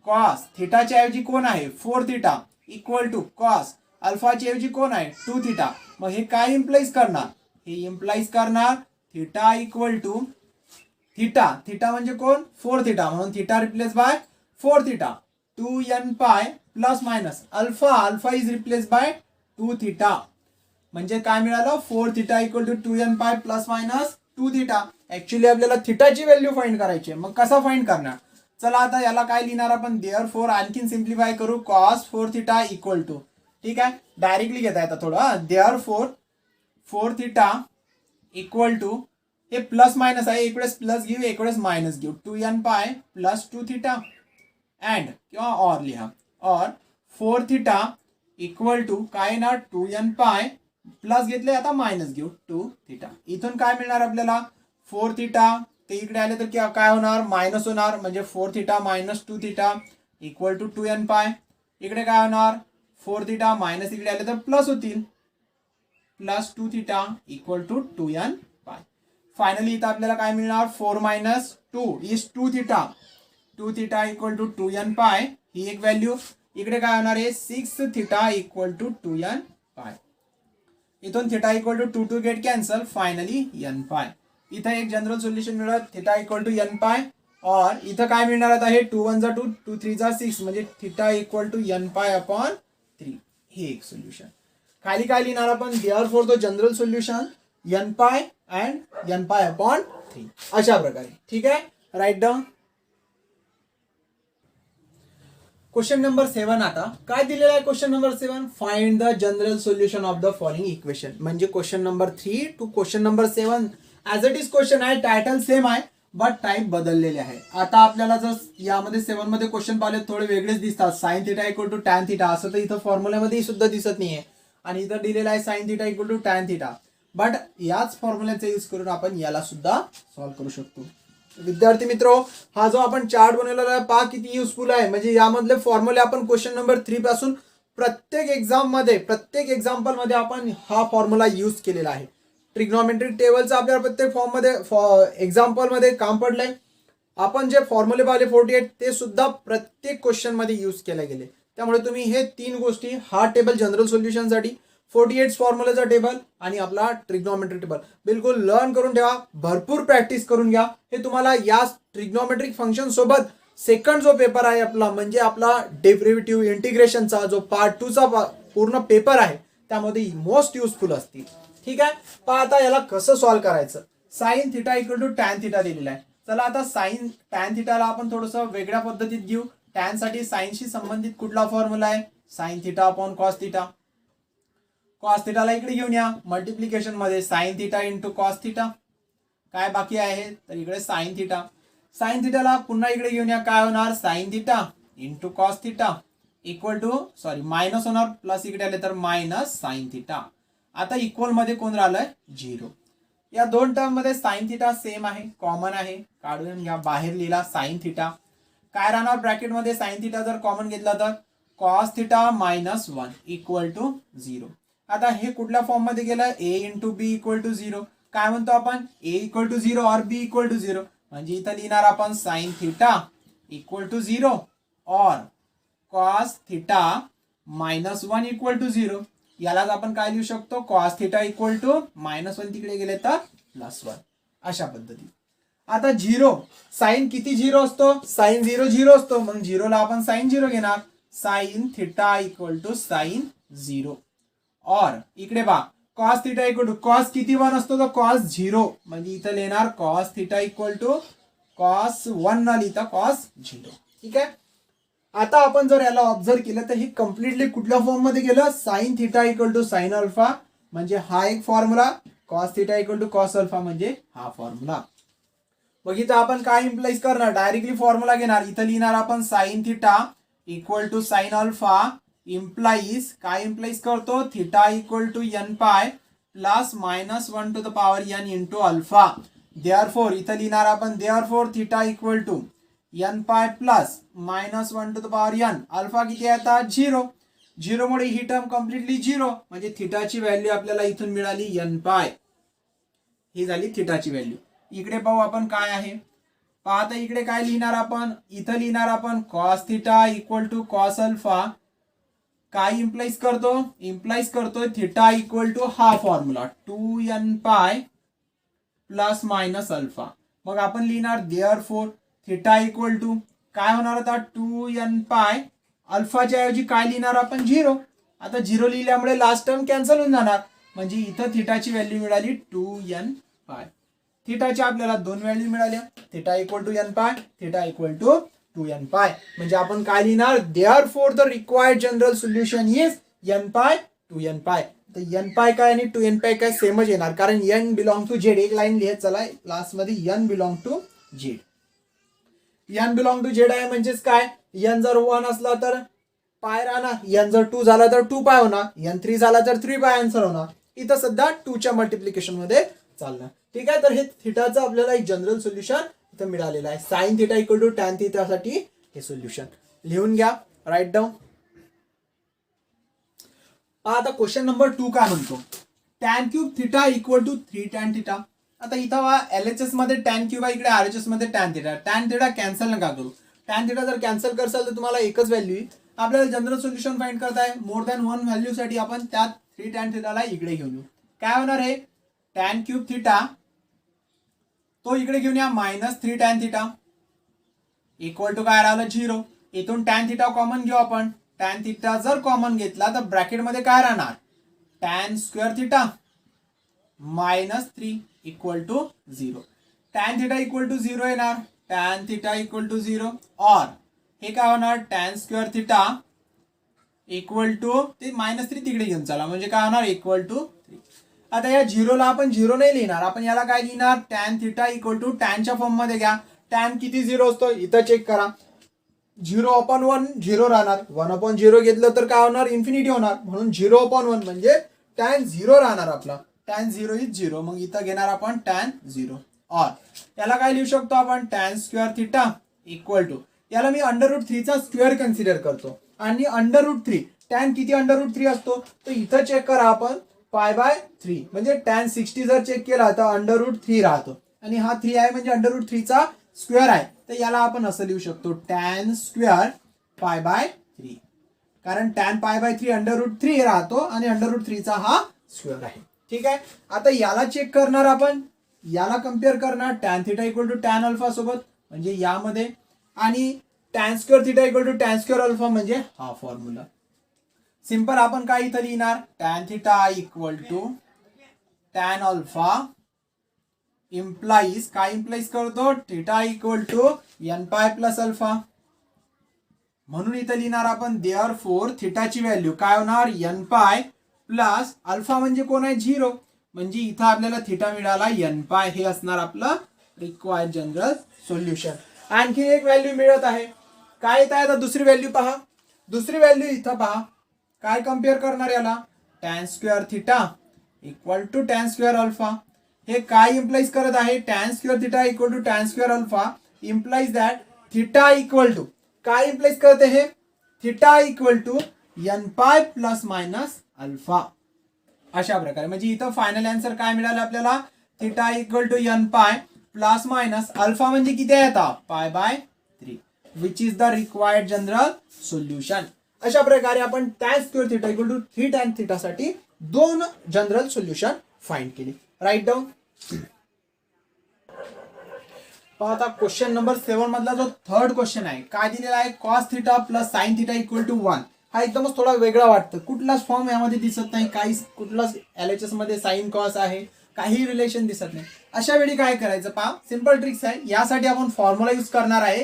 कॉस थिटाच्या ऐवजी कोण आहे 4 थिटा इक्वल टू कॉस अल्फाच्या ऐवजी कोण आहे 2 थिटा. मग हे काय इम्प्लाइज करणार, हे इम्प्लाइज करणार theta equal to theta, theta म्हणजे कोण 4 थिटा, म्हणून theta replace by 4 theta 2n pi plus minus alpha, alpha is replace by 2 theta. म्हणजे काय मिळालं 4 theta equal to 2n pi plus minus 2 theta. Actually आपल्याला थिटाची व्हॅल्यू फाइंड करायची आहे. मग कसा फाइंड करणार, चला आता याला काय लिहिणार आपण देअरफॉर आणखीन सिम्प्लिफाय करू कॉस 4 थिटा इक्वल टू, ठीक आहे डायरेक्टली घेता येतं थोडं, देअरफॉर 4 थिटा इक्वल टू हे प्लस मायनस आहे, इकडेच प्लस घेऊ इकडेच मायनस घेऊ 2n pi plus 2 theta and किंवा ऑर लिहा और 4 थिटा इक्वल टू काय ना 2n पाय प्लस घेतले आता मायनस घेऊ 2 थिटा. इथून काय मिळणार आपल्याला 4 थिटा ते इकडे आले तर काय होणार मायनस होणार, म्हणजे 4 theta minus 2 theta equal to 2n pi. इकडे काय होणार 4 थिटा मायनस इकडे आले तर प्लस होतील plus 2 theta equal to 2n पाय. फायनली इथं आपल्याला काय मिळणार 4 minus 2 is 2 theta, 2 theta equal to 2n pi ही एक व्हॅल्यू. इकडे काय होणार आहे 6 theta equal to 2n pi. इथून theta equal to 2 get cancel, finally n pi. इथं एक जनरल सोल्युशन मिळत theta equal to n pi और इथं काय मिळणार आता हे 2 1 जा 2 2 3 जा 6 म्हणजे theta equal to n pi upon 3. हे एक सोल्युशन. खाली काय लिहिणार आपण therefore the general solution n pi and n pi upon 3 अशा प्रकारे. ठीक आहे राईट डाऊन. क्वेश्चन नंबर 7 आता काय दिलेला आहे question number 7 find the general solution of the following equation. म्हणजे question number 3 to question number 7 as it is question आहे, टायटल सेम आहे बट टाईप बदललेले आहे. आता आपल्याला जर यामध्ये 7 मध्ये क्वेश्चन पाहिले थोडे वेगळेच दिसतात, sine theta equal to tan theta असं तर इथं फॉर्म्युल्यामध्ये सुद्धा दिसत नाहीये आणि इथं दिलेलं आहे sine theta equal to tan theta, but याच फॉर्म्युल्याचा यूज करून आपण याला सुद्धा सॉल्व्ह करू शकतो. विद्यार्थी मित्रो हा जो आपण चार्ट बनवलेला आहे पहा किती युजफुल आहे. म्हणजे यामधले फॉर्म्युले आपण क्वेश्चन नंबर 3 पासून प्रत्येक एक्झाम मध्ये प्रत्येक एक्झाम्पल मध्ये आपण हा फॉर्म्युला यूज केलेला आहे. ट्रिग्नॉमेट्रिक टेबलचं आपल्याला प्रत्येक फॉर्म मध्ये एक्झाम्पल मध्ये काम पडलंय. आपण जे फॉर्म्युले पाहिले 48 ते सुद्धा प्रत्येक क्वेश्चन मध्ये यूज केले गेले. त्यामुळे तुम्ही हे 3 गोष्टी हा टेबल जनरल सोल्युशन साठी 48 फॉर्म्युलाचा टेबल आणि आपला ट्रिग्नॉमेट्रिक टेबल बिलकुल लर्न करून ठेवा, भरपूर प्रॅक्टिस करून घ्या. हे तुम्हाला या ट्रिग्नॉमेट्रिक फंक्शन सोबत सेकंड जो पेपर आहे आपला म्हणजे आपला डेरिव्हेटिव्ह इंटिग्रेशनचा जो पार्ट 2 चा पूर्ण पेपर आहे त्यामध्ये मोस्ट युजफुल असतील. ठीक आहे पहा आता याला कसं सॉल्व्ह करायचं. Sine theta equal to tan theta दिलेला आहे. चला आता साइन टॅन थिटाला आपण थोडंसं वेगळ्या पद्धतीत घेऊ. टॅन साठी साइनशी संबंधित कुठला फॉर्म्युला आहे sine theta upon cos theta. Cos थिटाला इकडे घेऊन या मल्टिप्लिकेशन मध्ये sine theta into cos theta. काय बाकी आहे तर इकडे साइन थिटा. साइन थिटाला पुन्हा इकडे घेऊन या काय होणार sine theta into cos theta equal to sorry minus होणार प्लस इकडे आले तर मायनस साइन थिटा. आता इक्वल मध्ये कोण राहिलंय 0. या दोन टर्म मध्ये साइन थिटा सेम आहे कॉमन आहे काढून घ्या बाहेर लिहिला साइन थिटा. काय राहणार ब्रॅकेट मध्ये साइन थिटा जर कॉमन घेतला तर cos theta minus 1 equal to 0. आता हे कुठल्या फॉर्म मध्ये गेलं a into B equal to 0. काय म्हणतो आपण a इक्वल टू 0 और b इक्वल टू 0 म्हणजे इथं लिहिणार आपण साइन थिटा इक्वल टू 0 और cos theta minus 1 equal to 0. यालाच आपण काय लिहू शकतो cos theta equal to minus 1 तिकडे गेले तर प्लस 1 अशा पद्धती. आता 0 साइन किती 0 असतो साइन 0 0 असतो मग 0 ला आपण साइन 0 घेणार sine theta equal to sine 0 और इकडे बा cos theta equal to cos किती 1 असतो तर कॉस 0 म्हणजे इथं लिहिणार cos theta equal to cos 1 न लिहिता कॉस 0. ठीक आहे आता आपण जर याला ऑब्झर्व केलं तर हे कम्प्लिटली कुठल्या फॉर्म मध्ये गेलं sine theta equal to sine alpha म्हणजे हा एक formula cos theta equal to cos alpha म्हणजे हा फॉर्म्युला. मग इथं आपण काय इम्प्लाइज करणार डायरेक्टली फॉर्म्युला घेणार. इथं लिहिणार आपण sine theta equal to sine alpha implies काय इम्प्लाइज करतो theta equal to n pi plus minus 1 to the power n into alpha. Therefore इथं लिहिणार आपण therefore theta equal to n pi plus minus 1 to the power n. Alpha किती आहे आता 0. 0 मुळे ही term completely 0 म्हणजे थिटाची व्हॅल्यू आपल्याला इथून मिळाली n पाय. ही झाली थिटाची व्हॅल्यू. इकडे पाहू आपण काय आहे आता इकडे काय लिहिणार आपण, इथं लिहिणार आपण cos theta equal to cos alpha. काय इम्प्लाइज करतोय थिटा इक्वल टू हा formula 2n pi plus minus alpha. मग आपण लिहिणार देअरफॉर थिटा इक्वल टू काय होणार आता 2n पाय, अल्फाच्या ऐवजी काय लिहिणार आपण 0. आता 0 लिहिल्यामुळे लास्ट टर्म कॅन्सल होऊन जाणार, म्हणजे इथं थिटाची व्हॅल्यू मिळाली 2n पाय. थिटाची आपल्याला दोन व्हॅल्यू मिळाल्या, थिटा इक्वल टू n पाय, थिटा इक्वल टू 2n पाय. म्हणजे आपण काय लिहिणार therefore the required general solution is n पाय 2n पाय. तर n पाय काय आणि 2n पाय काय सेमच येणार, कारण n बिलॉंग टू झेड. एक लाईन लिहित चला लास्ट मध्ये n belong to Z. n belong to Z आहे म्हणजेच काय, n जर 1 असला तर पाय राहणार, n जर 2 झाला तर 2 पाय होणार, n 3 झाला तर 3 पाय आन्सर होणार. इथं सध्या 2 च्या मल्टिप्लिकेशन मध्ये चालणार. ठीक आहे, तर हे थिटाचं आपल्याला एक जनरल सोल्युशन इथं मिळालेलं आहे. Sine theta equal to tan theta साठी हे सोल्युशन लिहून घ्या, राईट डाऊन. आता क्वेश्चन नंबर 2 काय म्हणतो, tan cube theta equal to 3 tan theta. आता इथं LHS मध्ये टॅन क्यूब आहे, इकडे RHS मध्ये tan theta. Tan theta cancel नका करू, टॅन थिटा जर कॅन्सल करसाल तर तुम्हाला एकच व्हॅल्यू येईल. आपल्याला जनरल सोल्युशन फाइंड करताय, मोर दॅन 1 व्हॅल्यू साठी आपण त्यात 3 टॅन थिटाला इकडे घेऊन येऊ. काय होणार आहे टॅन क्यूब थिटा, तो इकडे घेऊन या -3 टॅन थिटा इक्वल टू काय राहिलं 0. इथून टॅन थिटा कॉमन घेऊ आपण. टॅन थिटा जर कॉमन घेतला तर ब्रॅकेट मध्ये काय राहणार tan square theta -3 equal to 0. Tan theta equal to 0 येणार, टॅन थिटा इक्वल टू 0 और हे काय होणार tan square theta equal to ते -3 तिकडे घेऊन चला, म्हणजे काय होणार इक्वल टू 3. आता या 0ला आपण 0 नाही लिहिणार, आपण याला काय लिहिणार टॅन थिटा इक्वल टू टॅनच्या फॉर्म मध्ये घ्या. टॅन किती 0 असतो इथं चेक करा, 0/1 0 राहणार, 1/0 घेतलं तर काय होणार इन्फिनिटी होणार, म्हणून 0/1 म्हणजे टॅन 0 राहणार आपला. टॅन 0 इज 0, मग इथं घेणार आपण टॅन 0 और याला काय लिहू शकतो आपण tan square theta equal to, याला मी √3 चा स्क्वेअर कन्सिडर करतो. आणि √3 टॅन किती √3 असतो, तर इथं चेक करा आपण π/3, म्हणजे टॅन 60 जर चेक केला तर √3 राहतो, आणि हा 3 आहे म्हणजे √3 चा स्क्वेअर आहे. तर याला आपण असं लिहू शकतो टॅन स्क्वेअर π/3, कारण टॅन π/3 √3 राहतो आणि √3 चा हा स्क्वेअर आहे. ठीक आहे, आता याला चेक करणार आपण, याला कम्पेअर करणार tan theta equal to tan alpha सोबत, म्हणजे यामध्ये, आणि tan square theta equal to tan square alpha म्हणजे हा फॉर्म्युला. सिंपल आपण काय इथं लिहिणार tan theta equal to tan alpha implies काय इम्प्लाइज करतो theta equal to n pi plus alpha. म्हणून इथं लिहिणार आपण देअरफॉर थिटाची व्हॅल्यू काय होणार n पाय प्लस अल्फा म्हणजे कोण आहे 0, म्हणजे इथं आपल्याला थिटा मिळाला n पाय. हे असणार आपलं रिक्वायर्ड जनरल सोल्युशन. आणखी एक व्हॅल्यू मिळत आहे, काय येत आहे आता दुसरी व्हॅल्यू पहा, दुसरी व्हॅल्यू इथं पहा, काय कम्पेअर करणार याला tan square theta equal to tan square alpha. हे काय इम्प्लाइज करत आहे tan square theta equal to tan square alpha implies that theta equal to काय इम्प्लाइज करते हे theta equal to n pi plus minus alpha. अशा प्रकारे, म्हणजे इथं फायनल आन्सर काय मिळालं आपल्याला theta equal to n pi plus minus alpha म्हणजे किती आहे आता π/3, which is the required general solution. अशा प्रकारे आपण tan square theta equal to 3 tan theta साठी 2 जनरल सोल्युशन फाइंड केले. Right down. आता क्वेश्चन नंबर 7 मधला जो थर्ड क्वेश्चन आहे काय दिलेला आहे cos theta plus sine theta equal to 1. हा एकदमच थोडा वेगळा वाटतं, कुठलाच फॉर्म यामध्ये दिसत नाही, काही कुठलाच LHS मध्ये साइन कॉस आहे, काही रिलेशन दिसत नाही. अशा वेळी काय करायचं पहा, सिंपल ट्रिक्स आहे. यासाठी आपण फॉर्म्युला यूज करणार आहे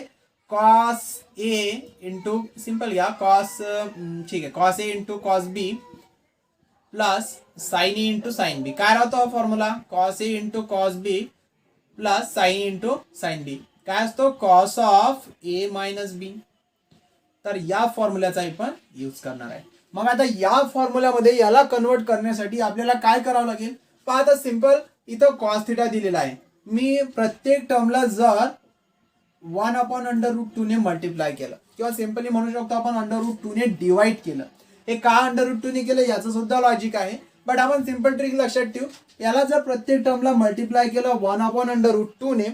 कॉस ए इंटू सिंपल घ्या कॉस, ठीक आहे cos A into cos B plus sine A into sine बी. काय राहतो हा formula cos A into cos B plus sine into sine बी. काय असतो कॉस ऑफ ए मायनस बी. तर या फॉर्म्युल्याचा आपण यूज करणार आहे. मग आता या फॉर्म्युल्यामध्ये याला कन्वर्ट करण्यासाठी आपल्याला काय करावं लागेल पहा. आता सिंपल इथं कॉस थिटा दिलेला आहे, मी प्रत्येक टर्मला जर 1/√2 ने मल्टिप्लाय केलं किंवा सिंपली म्हणू शकतो आपण √2 ने डिवाइड केलं. हे का √2 ने केलं याचं सुद्धा लॉजिक आहे, बट आपण सिंपल ट्रिक लक्षात ठेवू. याला जर प्रत्येक टर्मला मल्टिप्लाय केलं 1/√2 ने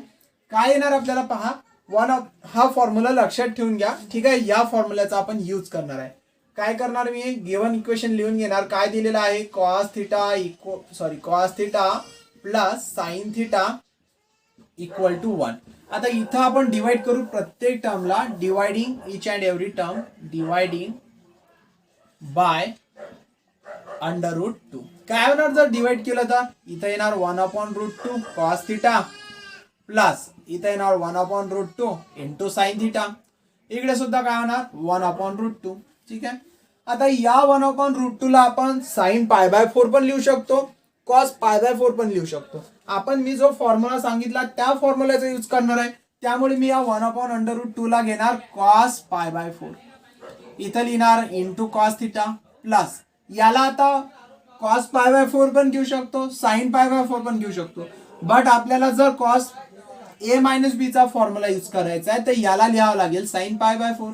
काय येणार आपल्याला पहा, हा फॉर्म्युला लक्षात ठेवून घ्या. ठीक आहे, या फॉर्म्युल्याचा आपण यूज करणार आहे. काय करणार मी, गिवन इक्वेशन लिहून घेणार. काय दिलेलं आहे, cos theta plus sine theta equal to 1. आता इथं आपण डिवाइड करू प्रत्येक टर्मला, dividing each and every term, dividing by √2. काय होणार जर डिवाइड केलं तर, इथं येणार 1/√2 कॉस थिटा प्लस इथं येणार 1/√2 इंटू साइन थिटा. इकडे सुद्धा काय होणार 1/√2. ठीक आहे, आता या 1/√2 ला आपण साइन π/4 पण लिहू शकतो, कॉस π/4 पण लिहू शकतो. आपण मी जो फॉर्म्युला सांगितला त्या फॉर्म्युल्याचा यूज करणार आहे, त्यामुळे मी या 1/√2 ला घेणार कॉस π/4. इथं लिहिणार इंटू कॉस थिटा प्लस याला आता कॉस π/4 पण घेऊ शकतो, साइन π/4 पण घेऊ शकतो. बट आपल्याला जर कॉस a-b चा फॉर्म्युला यूज करायचा आहे तर याला लिहावं लागेल साइन π/4.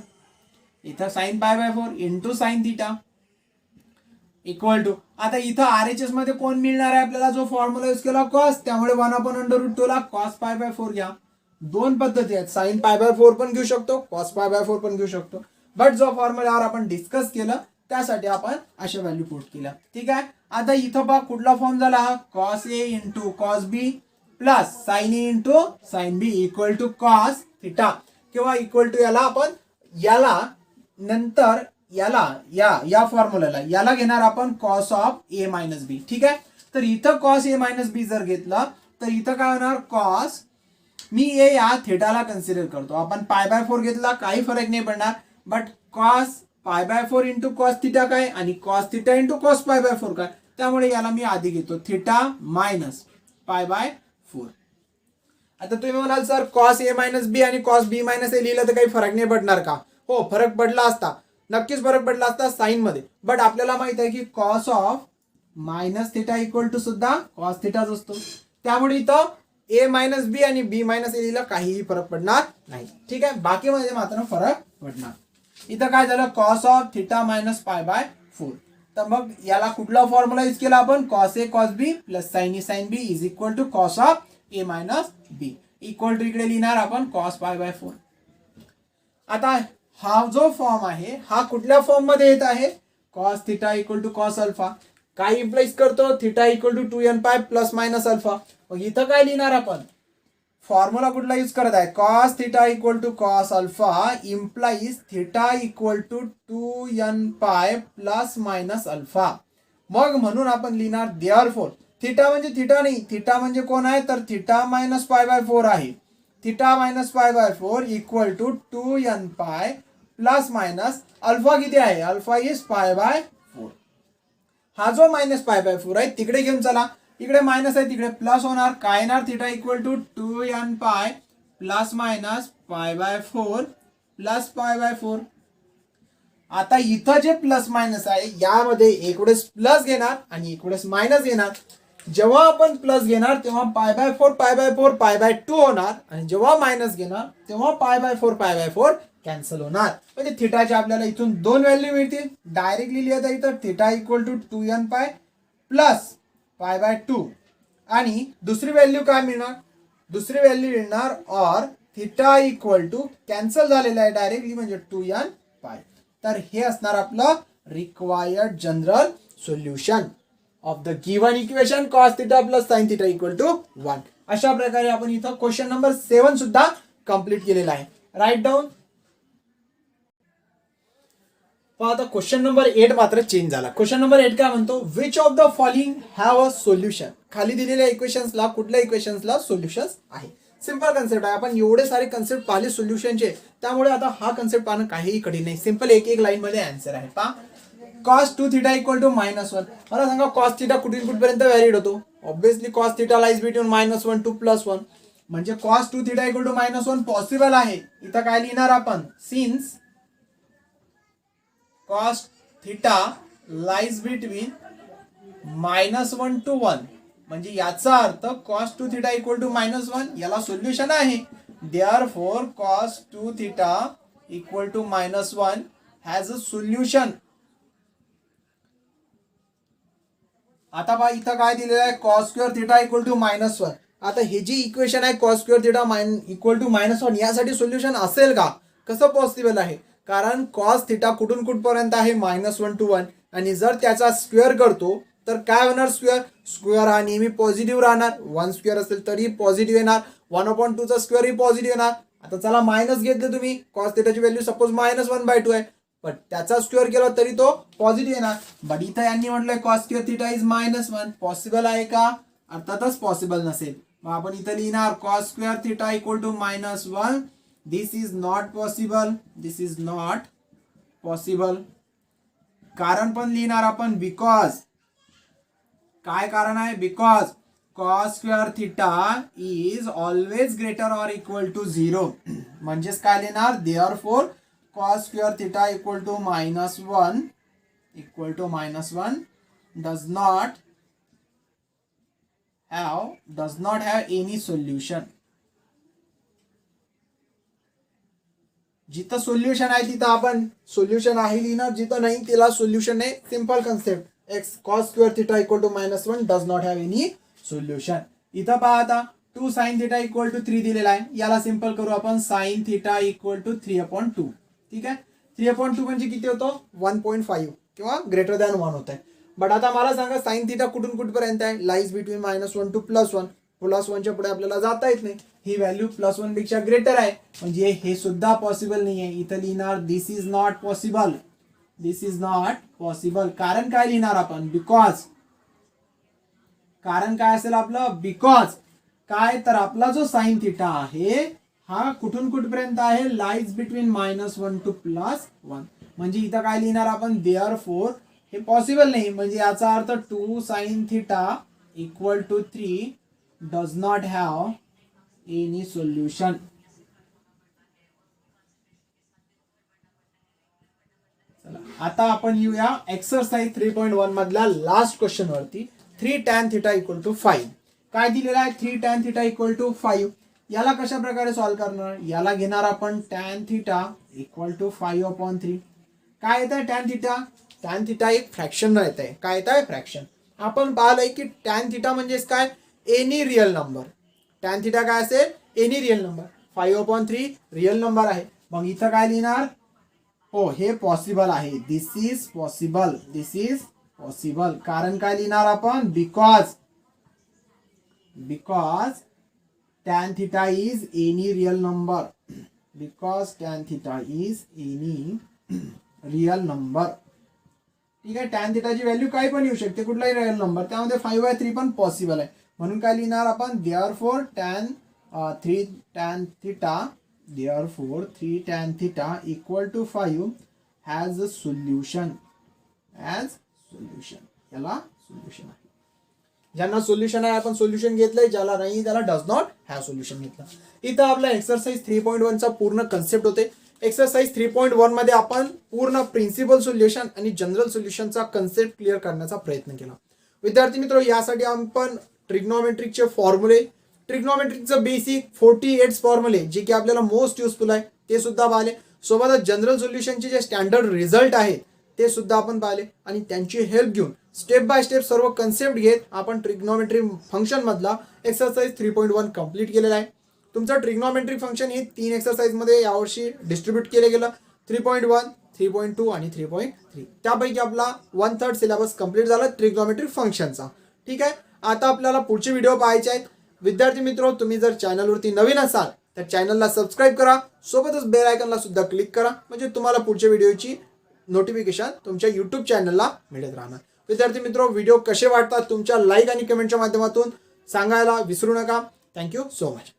इथं sine π/4 into sine theta equal to, आता इथं RHS मध्ये कोण मिळणार आहे आपल्याला, जो फॉर्म्युला यूज केला कॉस, त्यामुळे 1/√2 ला कॉस π/4 घ्या. दोन पद्धती आहेत, साइन π/4 पण घेऊ शकतो, कॉस π/4 पण घेऊ शकतो. बट जो फॉर्म्युलावर आपण डिस्कस केलं त्यासाठी आपण अशा व्हॅल्यू पुट केल्या. ठीक आहे, आता इथं पहा कुठला फॉर्म झाला हा, cos A into cos B plus sine A into sine B equal to cos theta, किंवा इक्वल टू याला आपण याला नंतर याला या फॉर्म्युलाला याला घेणार आपण कॉस ऑफ a-b. ठीक आहे, तर इथं कॉस a-b जर घेतला तर इथं काय होणार, कॉस मी ए या थिटाला कन्सिडर करतो, आपण π/4 घेतला काही फरक नाही पडणार. But cos π/4 into cos theta काय आणि कॉस थिटा इंटू कॉस π/4 काय, त्यामुळे याला मी आधी घेतो थिटा मायनस π/4. आता तुम्ही म्हणाल सर कॉस a-b आणि कॉस b-a लिहिलं तर काही फरक नाही पडणार का? हो, फरक पडला असता, नक्कीच फरक पडला असता साइन मध्ये. बट आपल्याला माहित आहे की cos of minus theta equal to सुद्धा कॉस थिटाच असतो, त्यामुळे इथं a-b आणि b-a लिहिलं काहीही फरक पडणार नाही. ठीक आहे, बाकी मध्ये मात्र फरक पडणार. इथं काय झालं, कॉस ऑफ थिटा मायनस π/4. तर मग याला कुठला फॉर्म्युला यूज केला आपण, cos A cos B plus sine A sine B is equal to cos of a-b equal to इकडे लिहिणार आपण कॉस π/4. आता हा जो फॉर्म आहे हा कुठल्या फॉर्म मध्ये येत आहे, cos theta equal to cos alpha. काय इम्प्लाइज करतो, theta equal to 2nπ plus minus alpha. मग इथं काय लिहिणार आपण, फॉर्म्युला कुठला यूज करत आहे, cos theta equal to cos alpha implies theta equal to 2nπ plus minus alpha. मग म्हणून आपण लिहिणार देअरफॉर, थिटा म्हणजे थिटा नाही, थिटा म्हणजे कोण आहे तर थिटा मायनस π/4 आहे. Theta minus π/4 equal to 2nπ plus minus alpha किती आहे, अल्फा इज π/4. हा जो मायनस π/4 आहे तिकडे घेऊन चला, इकडे मायनस आहे तिकडे प्लस होणार. काय येणार, theta equal to 2nπ plus minus π/4 plus π/4. आता इथं जे प्लस मायनस आहे यामध्ये इकडेच प्लस घेणार आणि इकडेच मायनस घेणार. जेव्हा आपण प्लस घेणार तेव्हा π/4 π/2 होणार आणि जेव्हा मायनस घेणार तेव्हा π/4 कॅन्सल होणार. म्हणजे थिटाचे आपल्याला इथून दोन व्हॅल्यू मिळतील. डायरेक्टली लिहिता इथं theta equal to 2nπ plus π/2 आणि दुसरी व्हॅल्यू काय मिळणार, दुसरी व्हॅल्यू मिळणार और थिटा इक्वल टू कॅन्सल झालेला आहे डायरेक्टली म्हणजे 2nπ. तर हे असणार आपलं required general solution of the given equation cos theta plus sin theta equal to 1. अशा प्रकारे आपण इथं क्वेश्चन नंबर 7 सुद्धा कंप्लीट केलेला आहे. Right down. पण आता क्वेश्चन नंबर 8 मात्र चेंज झाला. क्वेश्चन नंबर 8 काय म्हणतो, which of the following have a solution. खाली दिलेल्या इक्वेशन्सला कुठल्या इक्वेशन्सला सोल्युशन्स आहे. सिंपल कन्सेप्ट आहे. आपण एवढे सारे कन्सेप्ट पाहिले सोल्युशनचे, त्यामुळे आता हा कन्सेप्ट पाहणं काहीही कठीण नाही. सिंपल एक एक लाईन मध्ये आन्सर आहे. पहा, cos 2 थिटा इक्वल टू -1. मला सांगा cos थिटा कुठून कुठपर्यंत व्हॅलिड होतो. Obviously cos theta lies between -1 to +1. म्हणजे cos 2 theta equal to -1 possible आहे. इथं काय लिहिणार आपण, since cos theta lies between -1 to 1. म्हणजे याचा अर्थ cos 2 थिटा इक्वल टू -1 याला सोल्युशन आहे. Therefore cos 2 theta equal to -1 has a solution. आता बा इथं काय दिलेलं आहे, cos square theta equal to -1. आता हे जी इक्वेशन आहे cos square theta equal to -1 यासाठी सोल्युशन असेल का? कसं पॉसिबल आहे? कारण कॉस थिटा कुठून कुठपर्यंत आहे -1 to 1 आणि जर त्याचा स्क्वेअर करतो तर काय होणार? स्क्वेअर हा नेहमी पॉझिटिव्ह राहणार. 1 स्क्वेअर असेल तरी पॉझिटिव्ह येणार. 1/2 चा स्क्वेअर ही पॉझिटिव्ह येणार. आता चला मायनस घेतले तुम्ही, कॉस थिटाची व्हॅल्यू सपोज -1/2 आहे, पण त्याचा स्क्वेअर केला तरी तो पॉझिटिव्ह येणार. बट इथं यांनी म्हटलंय cos square theta is -1. Possible आहे का? अर्थातच पॉसिबल नसेल. मग आपण इथं लिहिणार cos square theta equal to -1. This is not possible. This is not possible. कारण पण लिहिणार आपण बिकॉज. काय कारण आहे? Because cos square theta is always greater or equal to 0. म्हणजेच काय लिहिणार? Therefore cos square theta equal to -1 does not have any solution. जिथं सोल्युशन आहे तिथं आपण सोल्युशन आहे लिहिणार, जिथं नाही तिला सोल्युशन नाही. Simple concept. X cos square theta equal to -1 does not have any solution. इथं पहा आता 2 sin थिटा इक्वल टू 3 दिलेला आहे. याला सिंपल करू आपण. sin theta equal to 3/2. ठीक आहे. 3/2 म्हणजे किती होतो? 1.5 किंवा ग्रेटर दॅन 1 होत आहे. बट आता मला सांगा साइन थिटा कुठून कुठपर्यंत आहे? Lies between -1 to +1. +1च्या पुढे आपल्याला जाता येत नाही. ही व्हॅल्यू +1 पेक्षा ग्रेटर आहे, म्हणजे हे सुद्धा पॉसिबल नाही आहे. इथं लिहिणार this is not possible. This is not possible. कारण काय लिहिणार आपण? बिकॉज. कारण काय असेल आपलं? बिकॉज. काय तर आपला जो साइन थिटा आहे हा कुठून कुठपर्यंत आहे? Lies between -1 to +1. म्हणजे इथं काय लिहिणार आपण? देअरफॉर हे पॉसिबल नाही, म्हणजे याचा अर्थ 2 sin theta equal to 3 does not have any solution. चला आता आपण येऊया एक्सरसाइज 3.1 मधल्या लास्ट क्वेश्चन वरती. 3 tan थिटा इक्वल टू 5. काय दिलेला आहे? 3 tan थिटा इक्वल टू 5. याला कशा प्रकारे सॉल्व्ह करणार? याला घेणार आपण tan थिटा इक्वल टू 5/3. काय येत आहे tan थिटा? tan थिटा एक फ्रॅक्शन येत आहे. काय येत आहे? फ्रॅक्शन. आपण पाहिलंय की tan थिटा म्हणजेच काय? Any real number. tan theta काय असेल? Any real number. 5/3 real number आहे. मग इथं काय लिहिणार? हो, हे पॉसिबल आहे. This is possible. This is possible. कारण काय लिहिणार आपण? Because tan theta is any real number. Because tan theta is any real number. ठीक आहे. tan थिटाची व्हॅल्यू काही पण येऊ शकते, कुठलाही रिअल नंबर. त्यामध्ये 5/3 पण पॉसिबल आहे. म्हणून काय लिहिणार आपण? Therefore 3 tan theta equal to 5 has a solution. याला सोल्युशन आहे. ज्यांना सोल्युशन आहे आपण सोल्युशन घेतलंय, ज्याला नाही त्याला डज नॉट हॅव सोल्युशन घेतलं. इथं आपला एक्सरसाइज 3.1 चा पूर्ण कन्सेप्ट होते. एक्सरसाइज 3.1 मध्ये आपण पूर्ण प्रिन्सिपल सोल्युशन आणि जनरल सोल्युशनचा कन्सेप्ट क्लिअर करण्याचा प्रयत्न केला. विद्यार्थी मित्र, यासाठी आपण ट्रिग्नोमेट्रिकचे फॉर्म्युले, ट्रिग्नोमेट्रिकचं बेसिक 48 फॉर्म्युले जे की आपल्याला मोस्ट युजफुल आहे ते सुद्धा पाहिले. सोबतच जनरल सोल्युशनचे जे स्टँडर्ड रिझल्ट आहेत ते सुद्धा आपण पाहिले आणि त्यांची हेल्प घेऊन स्टेप बाय स्टेप सर्व कन्सेप्ट घेत आपण ट्रिग्नोमेट्रिक फंक्शन मधला एक्सरसाइज 3.1 कंप्लीट केलेला आहे. तुमचं ट्रिग्नोमेट्रिक फंक्शन हे 3 एक्सरसाइज मध्ये यावर्षी डिस्ट्रीब्यूट केले गेलं. 3.1, 3.2 आणि 3.3. त्यापैकी आपला 1/3 सिलेबस कंप्लीट झाला ट्रिग्नोमेट्रिक फंक्शनचा. ठीक आहे. आता आपल्याला पुढचे व्हिडिओ पाहायचे आहेत. विद्यार्थी मित्र, तुम्ही जर चॅनलवरती नवीन असाल तर चॅनलला सबस्क्राईब करा. सोबतच बेल आयकॉनला सुद्धा क्लिक करा, म्हणजे तुम्हाला पुढच्या व्हिडिओची नोटिफिकेशन तुमच्या यूट्यूब चॅनलला मिळत राहणार. विद्यार्थी मित्र, व्हिडिओ कसे वाटतात तुमच्या लाईक आणि कमेंटच्या माध्यमातून सांगायला विसरू नका. Thank you so much.